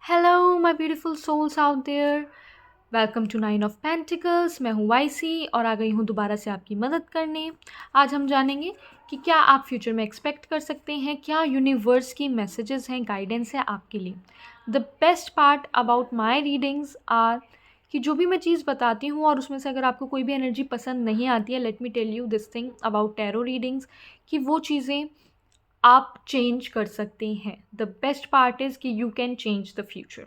Hello my beautiful souls out there. Welcome to nine of pentacles. मैं हूँ YC और आ गई हूँ दोबारा से आपकी मदद करने। आज हम जानेंगे कि क्या आप फ्यूचर में एक्सपेक्ट कर सकते हैं, क्या यूनिवर्स की मैसेजेस हैं, गाइडेंस है आपके लिए। The best part about my readings are कि जो भी मैं चीज़ बताती हूँ और उसमें से अगर आपको कोई भी एनर्जी पसंद नहीं आती है, let me tell you this thing about tarot readings कि वो चीज़ें आप चेंज कर सकते हैं। द बेस्ट पार्ट इज़ कि you can change the future.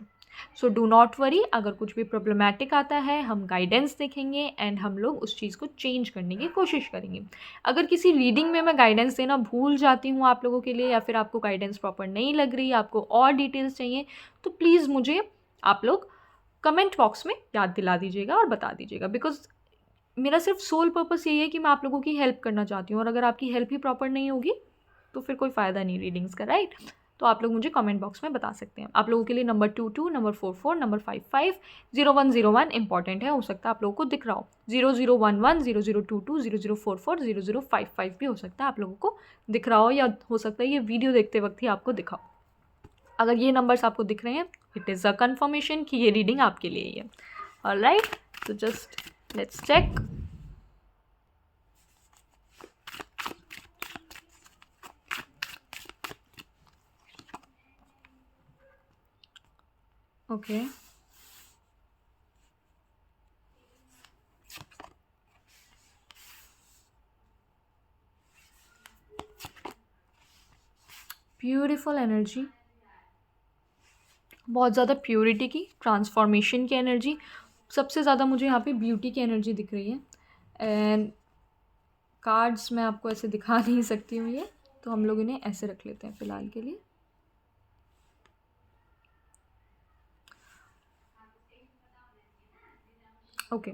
So do not worry, अगर कुछ भी प्रॉब्लमैटिक आता है हम गाइडेंस देखेंगे एंड हम लोग उस चीज़ को चेंज करने की कोशिश करेंगे। अगर किसी रीडिंग में मैं गाइडेंस देना भूल जाती हूँ आप लोगों के लिए, या फिर आपको गाइडेंस प्रॉपर नहीं लग रही, आपको और डिटेल्स चाहिए, तो प्लीज़ मुझे आप लोग कमेंट बॉक्स में याद दिला दीजिएगा और बता दीजिएगा। बिकॉज मेरा सिर्फ सोल पर्पस यही है कि मैं आप लोगों की हेल्प करना चाहती हूँ, और अगर आपकी हेल्प ही प्रॉपर नहीं होगी तो फिर कोई फ़ायदा नहीं रीडिंग्स का, राइट। तो आप लोग मुझे कमेंट बॉक्स में बता सकते हैं। आप लोगों के लिए नंबर 22, नंबर 44, नंबर 55, 0101 इंपॉर्टेंट है। हो सकता है आप लोगों को दिख रहा हो। 0011, 0022, 0044, 0055 भी हो सकता है आप लोगों को दिख रहा हो, या हो सकता है ये वीडियो देखते वक्त ही आपको दिखा हो। अगर ये नंबर्स आपको दिख रहे हैं, इट इज़ अ कन्फर्मेशन कि ये रीडिंग आपके लिए ही है। ऑलराइट, तो just let's check. Okay, beautiful energy, बहुत ज़्यादा प्योरिटी की, ट्रांसफॉर्मेशन की एनर्जी। सबसे ज़्यादा मुझे यहाँ पे ब्यूटी की एनर्जी दिख रही है। एंड कार्ड्स मैं आपको ऐसे दिखा नहीं सकती हूँ ये, तो हम लोग इन्हें ऐसे रख लेते हैं फ़िलहाल के लिए। ओके,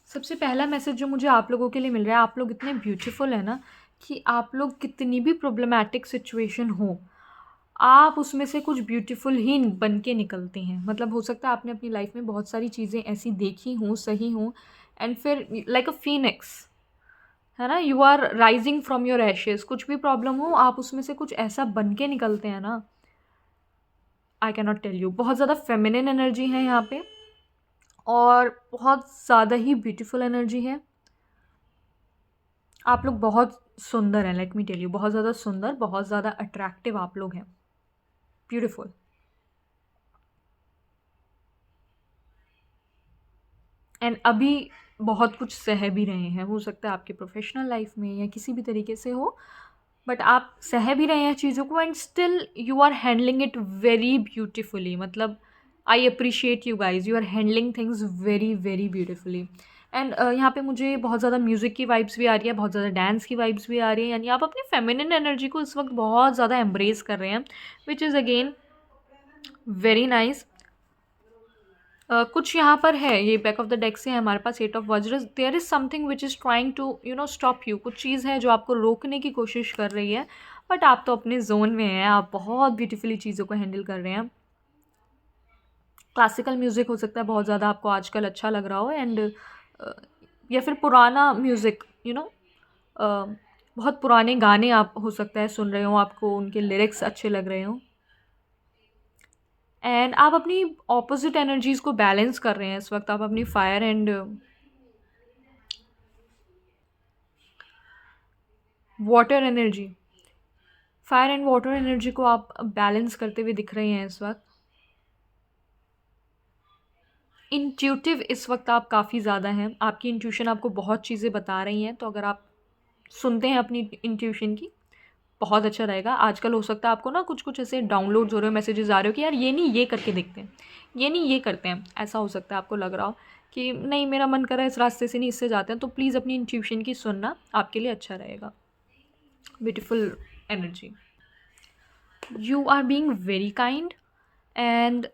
सबसे पहला मैसेज जो मुझे आप लोगों के लिए मिल रहा है, आप लोग इतने ब्यूटीफुल है ना कि आप लोग कितनी भी प्रॉब्लमैटिक सिचुएशन हो, आप उसमें से कुछ ब्यूटीफुल ही बन के निकलते हैं। मतलब हो सकता है आपने अपनी लाइफ में बहुत सारी चीज़ें ऐसी देखी हों, सही हों, एंड फिर लाइक अ फीनिक्स, है ना, you are rising from your ashes. कुछ भी प्रॉब्लम हो, आप उसमें से कुछ ऐसा बन के निकलते हैं ना, I can not tell you. बहुत ज़्यादा फेमिनिन एनर्जी है यहाँ पे, और बहुत ज़्यादा ही ब्यूटीफुल एनर्जी है। आप लोग बहुत सुंदर हैं, लेट मी टेल यू, बहुत ज़्यादा सुंदर, बहुत ज़्यादा अट्रैक्टिव आप लोग हैं, ब्यूटीफुल। एंड अभी बहुत कुछ सह भी रहे हैं, हो सकता है आपके प्रोफेशनल लाइफ में या किसी भी तरीके से हो, बट आप सह भी रहे हैं चीज़ों को, and still you are handling it very beautifully. मतलब I appreciate you guys, you are handling things very very beautifully. And यहाँ पे मुझे बहुत ज़्यादा म्यूज़िक की वाइब्स भी आ रही है, बहुत ज़्यादा डांस की वाइब्स भी आ रही है, यानी आप अपनी फेमिनिन एनर्जी को इस वक्त बहुत ज़्यादा एम्ब्रेस कर रहे हैं, which is again very nice. कुछ यहाँ पर है, ये बैक ऑफ द डेक से है हमारे पास एट ऑफ वज्र। There is something which is trying to stop you. कुछ चीज़ है जो आपको रोकने की कोशिश कर रही है, बट आप तो अपने जोन में हैं, आप बहुत ब्यूटीफुली चीज़ों को हैंडल कर रहे हैं। क्लासिकल म्यूज़िक हो सकता है बहुत ज़्यादा आपको आजकल अच्छा लग रहा हो, एंड या फिर पुराना म्यूज़िक, बहुत पुराने गाने आप हो सकता है सुन रहे हो, आपको उनके लिरिक्स अच्छे लग रहे हो, एंड आप अपनी ऑपोजिट एनर्जीज़ को बैलेंस कर रहे हैं इस वक्त। आप अपनी fire and water energy, fire and water energy को आप बैलेंस करते हुए दिख रहे हैं इस वक्त। इंट्यूटिव इस वक्त आप काफ़ी ज़्यादा हैं, आपकी इंट्यूशन आपको बहुत चीज़ें बता रही हैं, तो अगर आप सुनते हैं अपनी इंट्यूशन की, बहुत अच्छा रहेगा। आजकल हो सकता है आपको ना कुछ कुछ ऐसे डाउनलोड्स हो रहे हो, मैसेजेस आ रहे हो कि यार ये नहीं ये करके देखते हैं, ये नहीं ये करते हैं, ऐसा हो सकता है आपको लग रहा हो कि नहीं मेरा मन कर रहा है इस रास्ते से नहीं इससे जाते हैं, तो प्लीज़ अपनी इंट्यूशन की सुनना आपके लिए अच्छा रहेगा। Beautiful energy, you are being very kind, and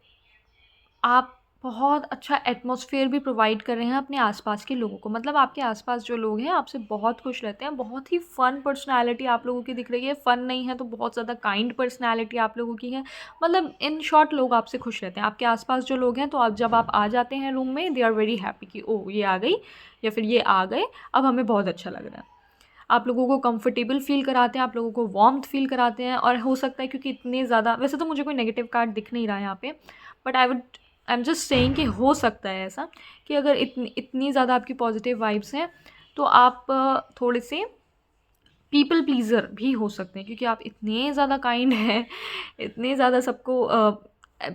आप बहुत अच्छा एटमॉस्फेयर भी प्रोवाइड कर रहे हैं अपने आसपास के लोगों को। मतलब आपके आसपास जो लोग हैं आपसे बहुत खुश रहते हैं। बहुत ही फ़न पर्सनैलिटी आप लोगों की दिख रही है, फ़न नहीं है तो बहुत ज़्यादा काइंड पर्सनैलिटी आप लोगों की है। मतलब इन शॉर्ट लोग आपसे खुश रहते हैं। आपके आसपास जो लोग हैं, तो आप जब आप आ जाते हैं रूम में, दे आर वेरी हैप्पी कि ओह ये आ गई, या फिर ये आ गए, अब हमें बहुत अच्छा लग रहा है। आप लोगों को कंफर्टेबल फ़ील कराते हैं, आप लोगों को वार्म्थ फ़ील कराते हैं, और हो सकता है क्योंकि इतने ज़्यादा, वैसे तो मुझे कोई नेगेटिव कार्ड दिख नहीं रहा है यहाँ पे, but I am just saying कि हो सकता है ऐसा कि अगर इतनी ज़्यादा आपकी पॉजिटिव वाइब्स हैं तो आप थोड़े से पीपल प्लीज़र भी हो सकते हैं, क्योंकि आप इतने ज़्यादा काइंड हैं, इतने ज़्यादा सबको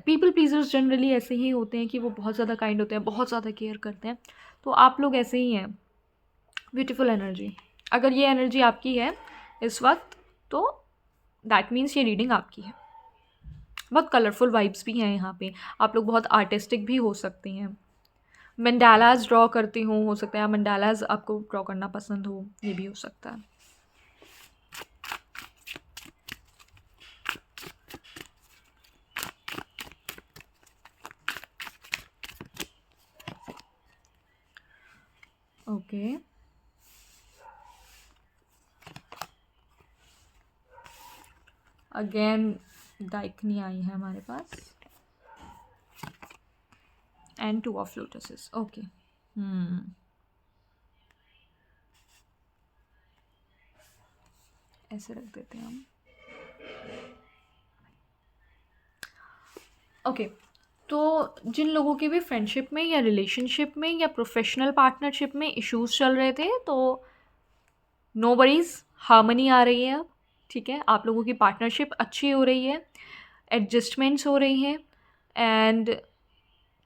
पीपल प्लीज़र्स जनरली ऐसे ही होते हैं कि वो बहुत ज़्यादा काइंड होते हैं, बहुत ज़्यादा केयर करते हैं। तो आप लोग ऐसे ही हैं। ब्यूटीफुल एनर्जी, अगर ये एनर्जी आपकी है इस वक्त तो दैट मीन्स ये रीडिंग आपकी है। बहुत कलरफुल वाइब्स भी हैं यहाँ पे। आप लोग बहुत आर्टिस्टिक भी हो सकते हैं। मंडालाज ड्रॉ करते हो सकता है मंडालाज आपको ड्रॉ करना पसंद हो, ये भी हो सकता है। ओके अगेन डाइकनी आई है हमारे पास एंड 2 ऑफ लोटसेस। ओके ऐसे रख देते हैं हम। ओके तो जिन लोगों के भी फ्रेंडशिप में या रिलेशनशिप में या प्रोफेशनल पार्टनरशिप में इश्यूज चल रहे थे, तो नो वरीज, हार्मनी आ रही है अब। ठीक है, आप लोगों की पार्टनरशिप अच्छी हो रही है, एडजस्टमेंट्स हो रही हैं एंड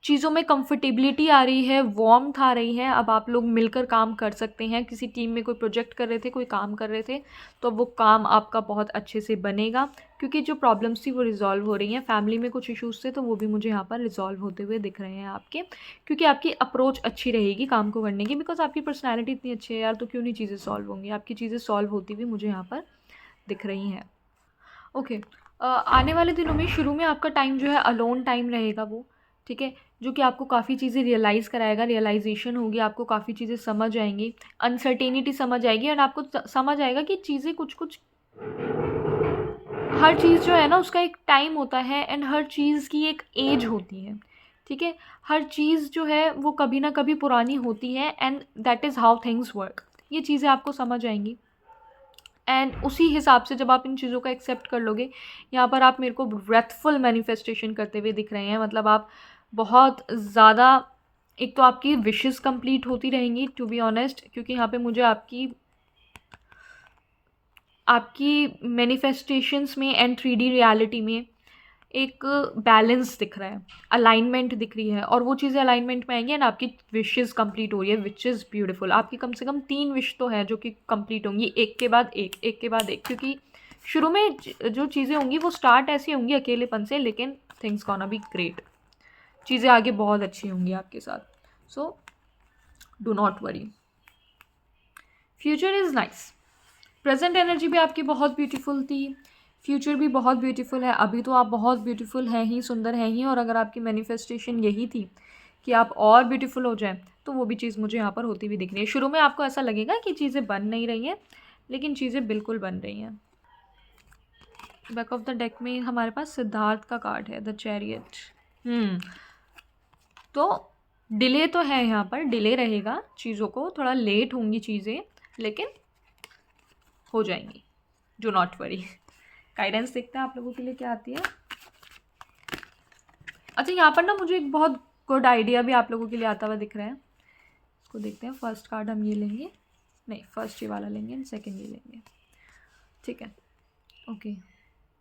चीज़ों में कंफर्टेबिलिटी आ रही है, वार्मथ आ रही है। अब आप लोग मिलकर काम कर सकते हैं। किसी टीम में कोई प्रोजेक्ट कर रहे थे, कोई काम कर रहे थे, तो वो काम आपका बहुत अच्छे से बनेगा, क्योंकि जो प्रॉब्लम्स थी वो रिज़ॉल्व हो रही हैं। फैमिली में कुछ इश्यूज़ थे तो वो भी मुझे यहाँ पर रिज़ॉल्व होते हुए दिख रहे हैं आपके, क्योंकि आपकी अप्रोच अच्छी रहेगी काम को करने की, बिकॉज आपकी पर्सनैलिटी इतनी अच्छी है यार, तो क्यों नहीं चीज़ें सॉल्व होंगी। आपकी चीज़ें सॉल्व होती हुई मुझे यहाँ पर दिख रही हैं। ओके आने वाले दिनों में शुरू में आपका टाइम जो है अलोन टाइम रहेगा वो, ठीक है, जो कि आपको काफ़ी चीज़ें रियलाइज़ कराएगा, रियलाइजेशन होगी, आपको काफ़ी चीज़ें समझ आएंगी, अनसर्टेनिटी समझ आएगी और आपको समझ आएगा कि चीज़ें कुछ कुछ, हर चीज़ जो है ना उसका एक टाइम होता है एंड हर चीज़ की एक एज होती है। ठीक है, हर चीज़ जो है वो कभी ना कभी पुरानी होती है and that is how things work. ये चीज़ें आपको समझ आएंगी एंड उसी हिसाब से जब आप इन चीज़ों को एक्सेप्ट कर लोगे, यहाँ पर आप मेरे को ब्रेथफुल मैनिफेस्टेशन करते हुए दिख रहे हैं। मतलब आप बहुत ज़्यादा, एक तो आपकी विशेस कंप्लीट होती रहेंगी टू बी ऑनेस्ट, क्योंकि यहाँ पे मुझे आपकी मैनिफेस्टेशंस में एंड 3D रियलिटी में एक बैलेंस दिख रहा है, अलाइनमेंट दिख रही है, और वो चीज़ें अलाइनमेंट में आएंगी एंड आपकी विशेस कंप्लीट हो रही है, विच इज़ ब्यूटीफुल। आपकी कम से कम 3 विश तो है जो कि कंप्लीट होंगी, एक के बाद एक, एक के बाद एक, क्योंकि शुरू में जो चीज़ें होंगी वो स्टार्ट ऐसी होंगी अकेलेपन से, लेकिन थिंग्स गॉना बी ग्रेट, चीज़ें आगे बहुत अच्छी होंगी आपके साथ। सो do not worry, future is nice. Present energy भी आपकी बहुत ब्यूटीफुल थी, फ्यूचर भी बहुत ब्यूटीफुल है। अभी तो आप बहुत ब्यूटीफुल हैं ही, सुंदर हैं ही, और अगर आपकी मैनिफेस्टेशन यही थी कि आप और ब्यूटीफुल हो जाएं, तो वो भी चीज़ मुझे यहाँ पर होती हुई दिख रही है। शुरू में आपको ऐसा लगेगा कि चीज़ें बन नहीं रही हैं, लेकिन चीज़ें बिल्कुल बन रही हैं। बैक ऑफ द डेक में हमारे पास सिद्धार्थ का कार्ड है, द चैरियट। तो डिले तो है, यहाँ पर डिले रहेगा, चीज़ों को थोड़ा लेट होंगी चीज़ें, लेकिन हो जाएंगी। Do not worry. गाइडेंस देखते हैं आप लोगों के लिए क्या आती है। अच्छा, यहाँ पर ना मुझे एक बहुत गुड आइडिया भी आप लोगों के लिए आता हुआ दिख रहा है। इसको देखते हैं। फर्स्ट कार्ड हम ये लेंगे, नहीं फर्स्ट ये वाला लेंगे एंड सेकेंड ये लेंगे, ठीक है। ओके,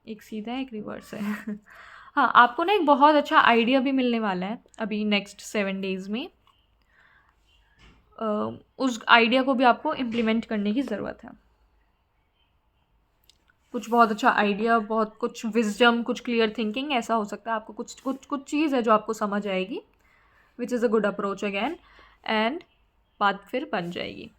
एक सीधा है एक रिवर्स है। हाँ, आपको ना एक बहुत अच्छा आइडिया भी मिलने वाला है अभी नेक्स्ट 7 डेज़ में। उस आइडिया को भी आपको इम्प्लीमेंट करने की ज़रूरत है। कुछ बहुत अच्छा आइडिया, बहुत कुछ विजडम, कुछ क्लियर थिंकिंग, ऐसा हो सकता है। आपको कुछ कुछ कुछ चीज़ है जो आपको समझ आएगी, which is a good approach again, and बात फिर बन जाएगी।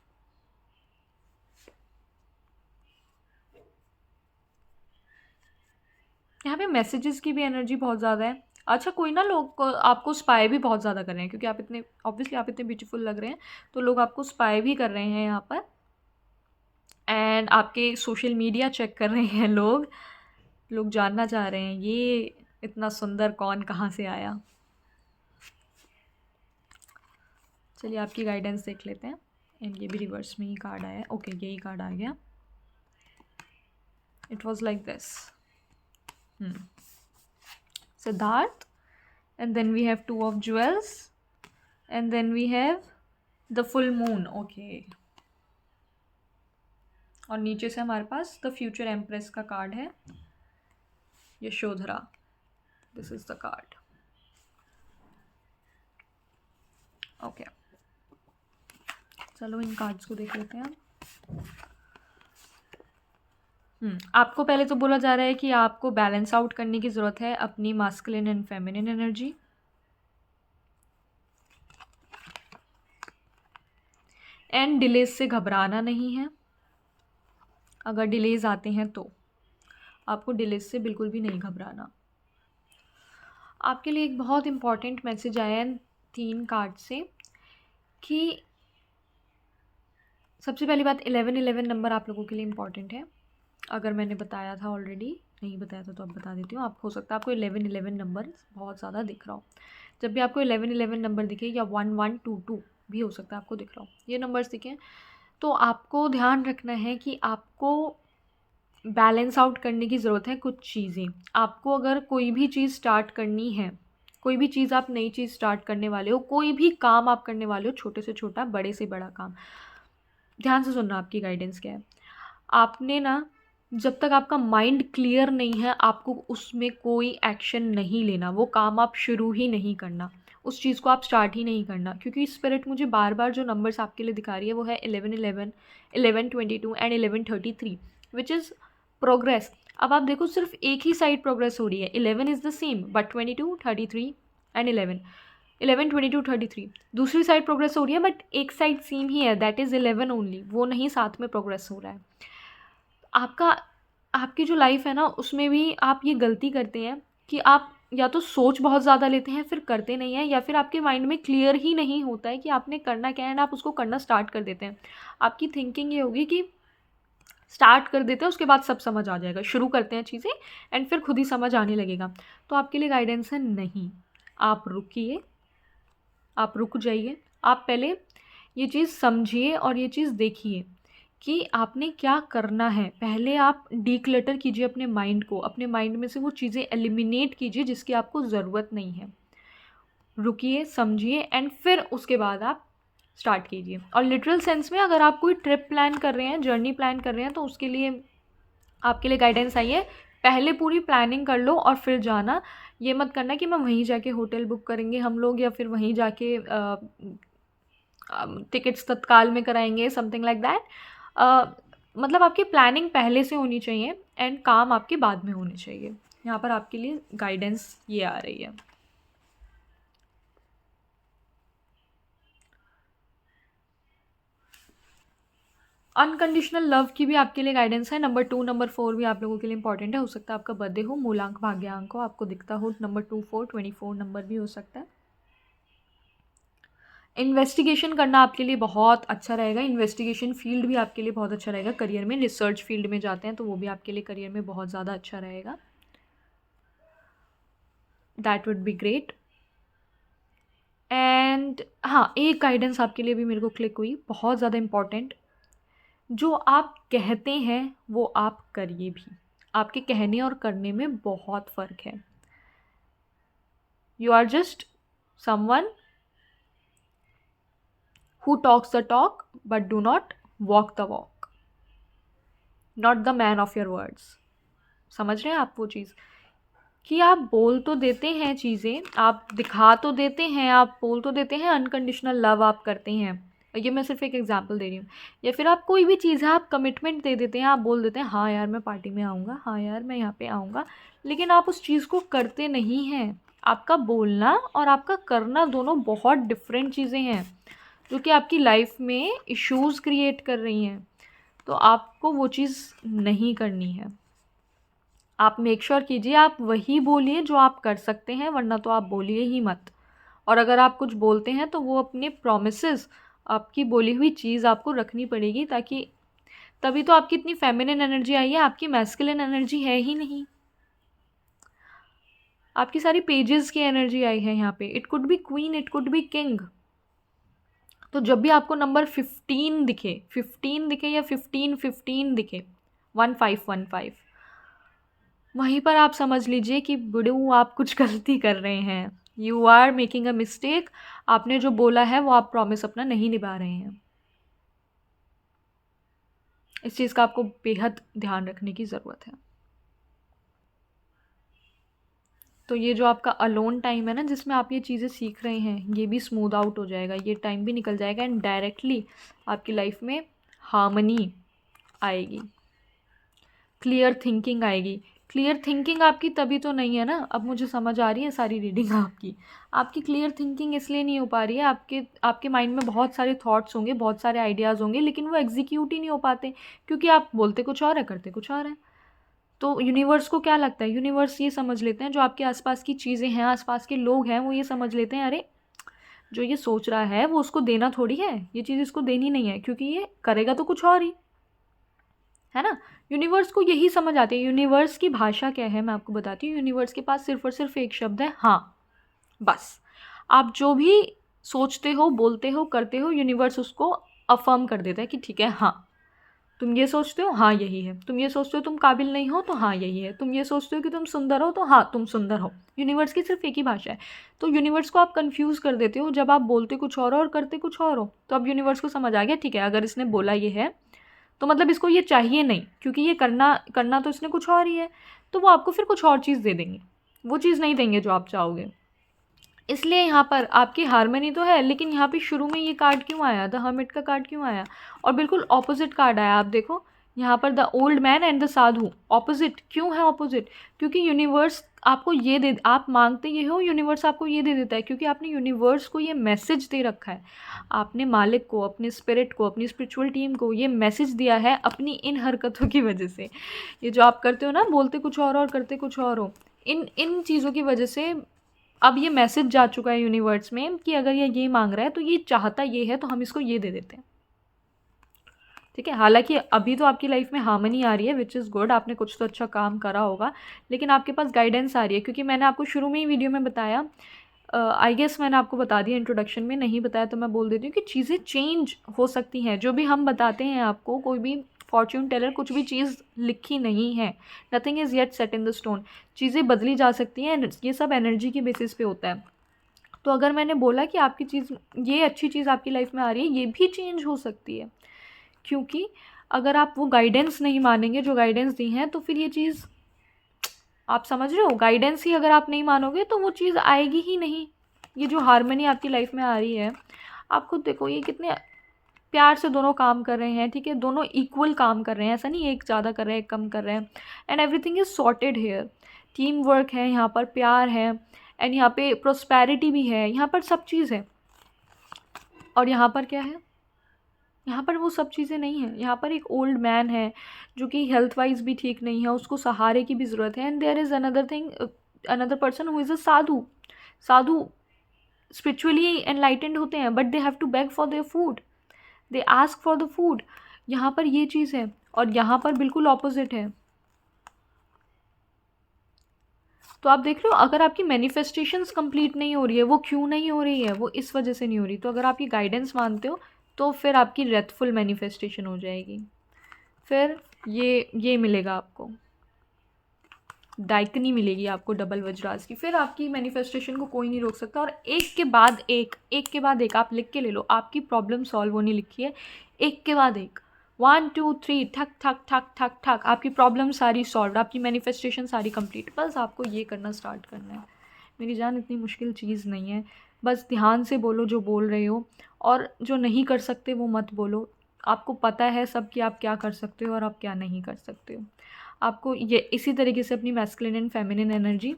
यहाँ पे मैसेजेस की भी एनर्जी बहुत ज़्यादा है। अच्छा, कोई ना लोग आपको स्पाई भी बहुत ज़्यादा कर रहे हैं, क्योंकि आप इतने ऑब्वियसली आप इतने ब्यूटीफुल लग रहे हैं, तो लोग आपको स्पाई भी कर रहे हैं यहाँ पर, एंड आपके सोशल मीडिया चेक कर रहे हैं लोग जानना चाह रहे हैं ये इतना सुंदर कौन कहाँ से आया। चलिए आपकी गाइडेंस देख लेते हैं। एंड ये भी रिवर्स में ही कार्ड आया है। ओके, यही कार्ड आ गया। It was like this. Siddharth, and then we have two of jewels, and then we have the full moon. Okay, और नीचे से हमारे पास द फ्यूचर एम्प्रेस का कार्ड है, Yashodhara. This is the card. Okay, चलो इन कार्ड्स को देख लेते हैं. आपको पहले तो बोला जा रहा है कि आपको बैलेंस आउट करने की ज़रूरत है अपनी masculine and feminine energy. And delays से घबराना नहीं है. अगर डिलेज आते हैं तो आपको डिलेज से बिल्कुल भी नहीं घबराना. आपके लिए एक बहुत इम्पॉर्टेंट मैसेज आया है 3 कार्ड से कि सबसे पहली बात 1111 नंबर आप लोगों के लिए इम्पॉर्टेंट है. अगर मैंने बताया था ऑलरेडी, नहीं बताया था तो अब बता देती हूँ. आप हो सकता है आपको 1111 नंबर बहुत ज़्यादा दिख रहा हो. जब भी आपको 1111 नंबर दिखे या 1122 भी हो सकता है आपको दिख रहा हो, ये नंबर्स दिखें तो आपको ध्यान रखना है कि आपको बैलेंस आउट करने की ज़रूरत है कुछ चीज़ें. आपको अगर कोई भी चीज़ स्टार्ट करनी है, कोई भी चीज़ आप नई चीज़ स्टार्ट करने वाले हो, कोई भी काम आप करने वाले हो, छोटे से छोटा बड़े से बड़ा काम, ध्यान से सुनना आपकी गाइडेंस क्या है. आपने ना जब तक आपका माइंड क्लियर नहीं है आपको उसमें कोई एक्शन नहीं लेना. वो काम आप शुरू ही नहीं करना, उस चीज़ को आप स्टार्ट ही नहीं करना. क्योंकि स्पिरिट मुझे बार बार जो नंबर्स आपके लिए दिखा रही है वो है 1111, 1122 एंड 1133 विच इज़ प्रोग्रेस. अब आप देखो सिर्फ एक ही साइड प्रोग्रेस हो रही है. 11 is the same but 22, 33 and 11, 11, 22, 33 दूसरी साइड प्रोग्रेस हो रही है बट एक साइड सेम ही है, दैट इज़ 11 ओनली. वो नहीं साथ में प्रोग्रेस हो रहा है. आपकी जो लाइफ है ना उसमें भी आप ये गलती करते हैं कि आप या तो सोच बहुत ज़्यादा लेते हैं फिर करते नहीं हैं, या फिर आपके माइंड में क्लियर ही नहीं होता है कि आपने करना क्या है एंड आप उसको करना स्टार्ट कर देते हैं. आपकी थिंकिंग ये होगी कि स्टार्ट कर देते हैं उसके बाद सब समझ आ जाएगा. शुरू करते हैं चीज़ें एंड फिर खुद ही समझ आने लगेगा. तो आपके लिए गाइडेंस है नहीं, आप रुकिए, आप रुक जाइए. आप पहले ये चीज़ समझिए और ये चीज़ देखिए कि आपने क्या करना है. पहले आप डीक्लटर कीजिए अपने माइंड को, अपने माइंड में से वो चीज़ें एलिमिनेट कीजिए जिसकी आपको ज़रूरत नहीं है. रुकिए, समझिए एंड फिर उसके बाद आप स्टार्ट कीजिए. और लिटरल सेंस में अगर आप कोई ट्रिप प्लान कर रहे हैं, जर्नी प्लान कर रहे हैं, तो उसके लिए आपके लिए गाइडेंस आई है पहले पूरी प्लानिंग कर लो और फिर जाना. ये मत करना कि मैं वहीं जाके होटल बुक करेंगे हम लोग या फिर वहीं जाके टिकट्स तत्काल में कराएंगे, समथिंग लाइक दैट. मतलब आपकी प्लानिंग पहले से होनी चाहिए एंड काम आपके बाद में होने चाहिए. यहाँ पर आपके लिए गाइडेंस ये आ रही है. अनकंडीशनल लव की भी आपके लिए गाइडेंस है. नंबर 2, नंबर 4 भी आप लोगों के लिए इंपॉर्टेंट है. हो सकता है आपका बर्थडे हो, मूलांक भाग्यांक हो, आपको दिखता हो नंबर 2, 4, 24 नंबर भी हो सकता है. इन्वेस्टिगेशन करना आपके लिए बहुत अच्छा रहेगा. इन्वेस्टिगेशन फील्ड भी आपके लिए बहुत अच्छा रहेगा. करियर में रिसर्च फील्ड में जाते हैं तो वो भी आपके लिए करियर में बहुत ज़्यादा अच्छा रहेगा. That would be great. And हाँ, एक गाइडेंस आपके लिए भी मेरे को क्लिक हुई, बहुत ज़्यादा इम्पॉर्टेंट. जो आप कहते हैं वो आप करिए भी. आपके कहने और करने में बहुत फ़र्क है. You are just someone who talks the talk but do not walk the walk, not the man of your words. समझ रहे हैं आप वो चीज़ कि आप बोल तो देते हैं चीज़ें, आप दिखा तो देते हैं, आप बोल तो देते हैं अनकंडीशनल लव आप करते हैं. ये मैं सिर्फ एक एग्जांपल दे रही हूँ. या फिर आप कोई भी चीज़ है, आप कमिटमेंट दे देते हैं, आप बोल देते हैं हाँ यार मैं पार्टी में आऊँगा, हाँ यार मैं यहाँ पे आऊँगा, लेकिन आप उस चीज़ को करते नहीं हैं. आपका बोलना और आपका करना दोनों बहुत डिफरेंट चीज़ें हैं जो कि आपकी लाइफ में इश्यूज़ क्रिएट कर रही हैं. तो आपको वो चीज़ नहीं करनी है. आप मेक श्योर कीजिए आप वही बोलिए जो आप कर सकते हैं, वरना तो आप बोलिए ही मत. और अगर आप कुछ बोलते हैं तो वो अपने प्रॉमिसेस, आपकी बोली हुई चीज़ आपको रखनी पड़ेगी, ताकि तभी तो आपकी इतनी फेमिनिन एनर्जी आई है. आपकी मैस्कुलिन एनर्जी है ही नहीं. आपकी सारी पेजेस की एनर्जी आई है यहाँ पे. It could be queen, it could be king. तो जब भी आपको नंबर 15 दिखे या 15 दिखे, 1515, वहीं पर आप समझ लीजिए कि बुढ़ऊ आप कुछ गलती कर रहे हैं. You are making a mistake. आपने जो बोला है वो आप प्रॉमिस अपना नहीं निभा रहे हैं। इस चीज़ का आपको बेहद ध्यान रखने की ज़रूरत है। तो ये जो आपका अलोन टाइम है ना, जिसमें आप ये चीज़ें सीख रहे हैं, ये भी स्मूथ आउट हो जाएगा, ये टाइम भी निकल जाएगा एंड डायरेक्टली आपकी लाइफ में हार्मनी आएगी, क्लियर थिंकिंग आएगी। क्लियर थिंकिंग आपकी तभी तो नहीं है ना, अब मुझे समझ आ रही है सारी रीडिंग आपकी। आपकी क्लियर थिंकिंग इसलिए नहीं हो पा रही है, आपके माइंड में बहुत सारे थॉट्स होंगे, बहुत सारे आइडियाज़ होंगे, लेकिन वो एग्जीक्यूट ही नहीं हो पाते, क्योंकि आप बोलते कुछ और है, करते कुछ और है। तो यूनिवर्स को क्या लगता है, यूनिवर्स ये समझ लेते हैं, जो आपके आसपास की चीज़ें हैं, आसपास के लोग हैं, वो ये समझ लेते हैं, अरे जो ये सोच रहा है वो उसको देना थोड़ी है, ये चीज़ इसको देनी नहीं है, क्योंकि ये करेगा तो कुछ और ही, है ना। यूनिवर्स को यही समझ आती है। यूनिवर्स की भाषा क्या है मैं आपको बताती हूँ। यूनिवर्स के पास सिर्फ और सिर्फ एक शब्द है, हाँ। बस आप जो भी सोचते हो, बोलते हो, करते हो, यूनिवर्स उसको अफर्म कर देता है कि ठीक है, हाँ तुम ये सोचते हो, हाँ यही है। तुम ये सोचते हो तुम काबिल नहीं हो, तो हाँ यही है। तुम ये सोचते हो कि तुम सुंदर हो, तो हाँ तुम सुंदर हो। यूनिवर्स की सिर्फ एक ही भाषा है। तो यूनिवर्स को आप कंफ्यूज कर देते हो जब आप बोलते कुछ और करते कुछ और हो। तो अब यूनिवर्स को समझ आ गया, ठीक है, अगर इसने बोला ये है तो मतलब इसको ये चाहिए नहीं, क्योंकि ये करना करना तो इसने कुछ और ही है। तो वो आपको फिर कुछ और चीज़ दे देंगे, वो चीज़ नहीं देंगे जो आप चाहोगे। इसलिए यहाँ पर आपकी हारमनी तो है, लेकिन यहाँ पे शुरू में ये कार्ड क्यों आया, द हर्मिट का कार्ड क्यों आया, और बिल्कुल ऑपोजिट कार्ड आया। आप देखो यहाँ पर the old man and the Sadhu, opposite क्यों है ऑपोजिट, क्योंकि यूनिवर्स आपको ये दे, आप मांगते ये हो, यूनिवर्स आपको ये दे देता है, क्योंकि आपने यूनिवर्स को ये मैसेज दे रखा है। आपने मालिक को, अपने स्पिरिट को, अपनी स्पिरिचुअल टीम को ये मैसेज दिया है अपनी इन हरकतों की वजह से। ये जो आप करते हो ना, बोलते कुछ और करते कुछ और हो, इन इन चीज़ों की वजह से अब ये मैसेज जा चुका है यूनिवर्स में कि अगर ये मांग रहा है तो ये चाहता ये है, तो हम इसको ये दे देते हैं। ठीक है, हालांकि अभी तो आपकी लाइफ में हार्मनी आ रही है, विच इज़ गुड, आपने कुछ तो अच्छा काम करा होगा, लेकिन आपके पास गाइडेंस आ रही है, क्योंकि मैंने आपको शुरू में ही वीडियो में बताया, आई गेस मैंने आपको बता दिया, इंट्रोडक्शन में नहीं बताया तो मैं बोल देती हूँ कि चीज़ें चेंज हो सकती हैं। जो भी हम बताते हैं आपको, कोई भी फॉर्च्यून टेलर कुछ भी चीज़ लिखी नहीं है, nothing is yet set in the stone. चीज़ें बदली जा सकती हैं, ये सब एनर्जी की बेसिस पे होता है। तो अगर मैंने बोला कि आपकी चीज़, ये अच्छी चीज़ आपकी लाइफ में आ रही है, ये भी चेंज हो सकती है, क्योंकि अगर आप वो गाइडेंस नहीं मानेंगे जो गाइडेंस दी हैं, तो फिर ये चीज़, आप समझ रहे हो, गाइडेंस ही अगर आप नहीं मानोगे तो वो चीज़ आएगी ही नहीं। ये जो हार्मनी आपकी लाइफ में आ रही है, आप खुद देखो, ये कितने प्यार से दोनों काम कर रहे हैं, ठीक है, दोनों इक्वल काम कर रहे हैं, ऐसा नहीं एक ज़्यादा कर रहे हैं, एक कम कर रहे हैं, and everything is sorted here. Team work है यहाँ पर, प्यार है, एंड यहाँ पे प्रोस्पेरिटी भी है, यहाँ पर सब चीज़ है। और यहाँ पर क्या है, यहाँ पर वो सब चीज़ें नहीं हैं। यहाँ पर एक ओल्ड मैन है जो कि हेल्थ वाइज भी ठीक नहीं है, उसको सहारे की भी ज़रूरत है, and there is another thing, another person who is a sadhu. Sadhu spiritually enlightened होते हैं, but they have to beg for their food, they ask for the food. यहाँ पर ये चीज़ है, और यहाँ पर बिल्कुल ऑपोजिट है। तो आप देख रहे हो, अगर आपकी मैनिफेस्टेशंस कंप्लीट नहीं हो रही है, वो क्यों नहीं हो रही है, वो इस वजह से नहीं हो रही। तो अगर आप ये गाइडेंस मानते हो तो फिर आपकी रेथफुल मैनिफेस्टेशन हो जाएगी, फिर ये मिलेगा आपको, डाइकनी मिलेगी आपको, डबल वज्रास की। फिर आपकी मैनिफेस्टेशन को कोई नहीं रोक सकता। और एक के बाद एक आप लिख के ले लो, आपकी प्रॉब्लम सॉल्व होने लिखी है, एक के बाद एक, 1 2 3 ठक ठक ठक ठक ठक, आपकी प्रॉब्लम सारी सॉल्व, आपकी मैनिफेस्टेशन सारी कंप्लीट। बस आपको ये करना स्टार्ट करना है मेरी जान, इतनी मुश्किल चीज़ नहीं है। बस ध्यान से बोलो जो बोल रहे हो, और जो नहीं कर सकते वो मत बोलो। आपको पता है सब कि आप क्या कर सकते हो और आप क्या नहीं कर सकते हो। आपको ये इसी तरीके से अपनी मैस्कुलिन एंड फेमिनिन एनर्जी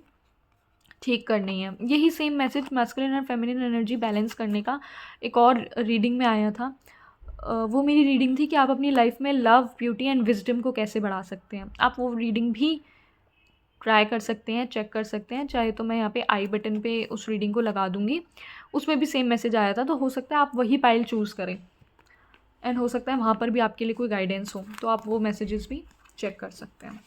ठीक करनी है। यही same message masculine and feminine energy balance करने का एक और रीडिंग में आया था। वो मेरी रीडिंग थी कि आप अपनी लाइफ में लव, ब्यूटी एंड विजडम को कैसे बढ़ा सकते हैं। आप वो रीडिंग भी ट्राई कर सकते हैं, चेक कर सकते हैं, चाहे तो मैं यहाँ पे आई बटन पे उस रीडिंग को लगा दूँगी। उसमें भी सेम मैसेज आया था, तो हो सकता है आप वही पाइल चूज़ करें, एंड हो सकता है वहाँ पर भी आपके लिए कोई गाइडेंस हो, तो आप वो मैसेजेस भी चेक कर सकते हैं।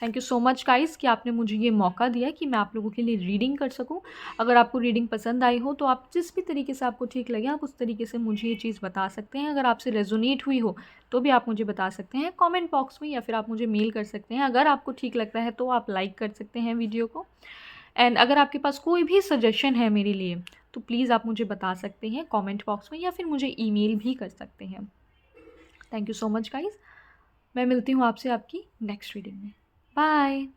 Thank you so much guys कि आपने मुझे ये मौका दिया कि मैं आप लोगों के लिए रीडिंग कर सकूं। अगर आपको रीडिंग पसंद आई हो तो आप जिस भी तरीके से आपको ठीक लगे, आप उस तरीके से मुझे ये चीज़ बता सकते हैं। अगर आपसे रेजोनेट हुई हो तो भी आप मुझे बता सकते हैं कमेंट बॉक्स में, या फिर आप मुझे मेल कर सकते हैं। अगर आपको ठीक लगता है तो आप लाइक कर सकते हैं वीडियो को, एंड अगर आपके पास कोई भी सजेशन है मेरे लिए तो प्लीज़ आप मुझे बता सकते हैं कमेंट बॉक्स में, या फिर मुझे ईमेल भी कर सकते हैं। Thank you so much guys. मैं मिलती हूँ आपसे आपकी नेक्स्ट रीडिंग में। बाय।